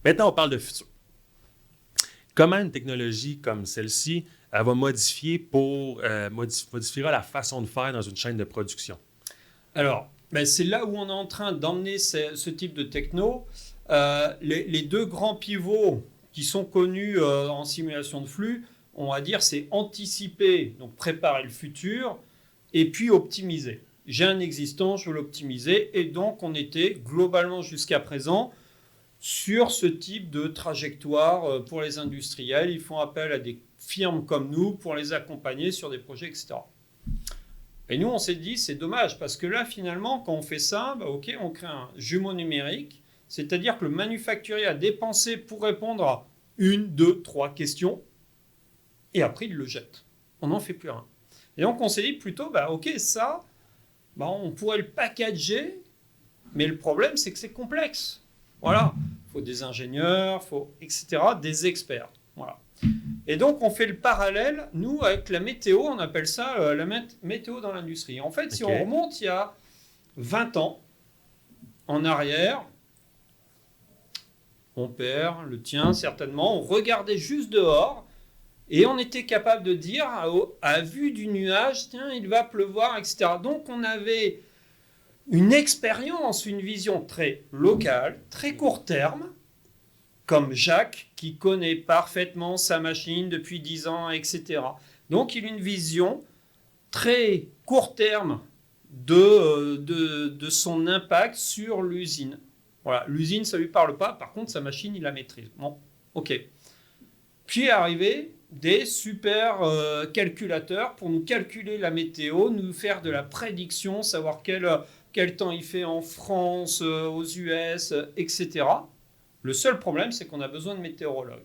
Maintenant, on parle de futur. Comment une technologie comme celle-ci, elle va modifiera la façon de faire dans une chaîne de production? Alors, ben, c'est là où on est en train d'emmener ce type de techno. Les deux grands pivots qui sont connus en simulation de flux, on va dire, c'est anticiper, donc préparer le futur, et puis optimiser. J'ai un existant, je veux l'optimiser, et donc on était globalement jusqu'à présent sur ce type de trajectoire pour les industriels. Ils font appel à des firmes comme nous pour les accompagner sur des projets, etc. Et nous, on s'est dit, c'est dommage, parce que là, finalement, quand on fait ça, bah, ok, on crée un jumeau numérique, c'est-à-dire que le manufacturier a dépensé pour répondre à une, deux, trois questions, et après, il le jette. On n'en fait plus rien. Et donc, on s'est dit plutôt, bah, ok, ça, bah, on pourrait le packager, mais le problème, c'est que c'est complexe. Voilà, il faut des ingénieurs, faut, etc., des experts. Voilà. Et donc, on fait le parallèle, nous, avec la météo, on appelle ça la météo dans l'industrie. En fait, si OK. on remonte il y a 20 ans en arrière, mon père, le tien certainement, on regardait juste dehors et on était capable de dire à vue du nuage, tiens, il va pleuvoir, etc. Donc, on avait une expérience, une vision très locale, très court terme, comme Jacques, qui connaît parfaitement sa machine depuis 10 ans, etc. Donc, il a une vision très court terme de son impact sur l'usine. Voilà, l'usine, ça ne lui parle pas. Par contre, sa machine, il la maîtrise. Bon, ok. Puis est arrivé des super calculateurs pour nous calculer la météo, nous faire de la prédiction, savoir quel temps il fait en France, aux US, etc. Le seul problème, c'est qu'on a besoin de météorologues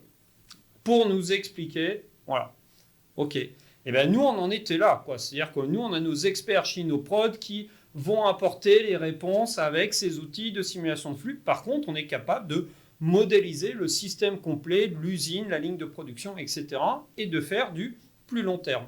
pour nous expliquer, voilà, ok. Et bien nous, on en était là, quoi. C'est-à-dire que nous, on a nos experts chez nos prods qui vont apporter les réponses avec ces outils de simulation de flux. Par contre, on est capable de modéliser le système complet de l'usine, la ligne de production, etc. et de faire du plus long terme.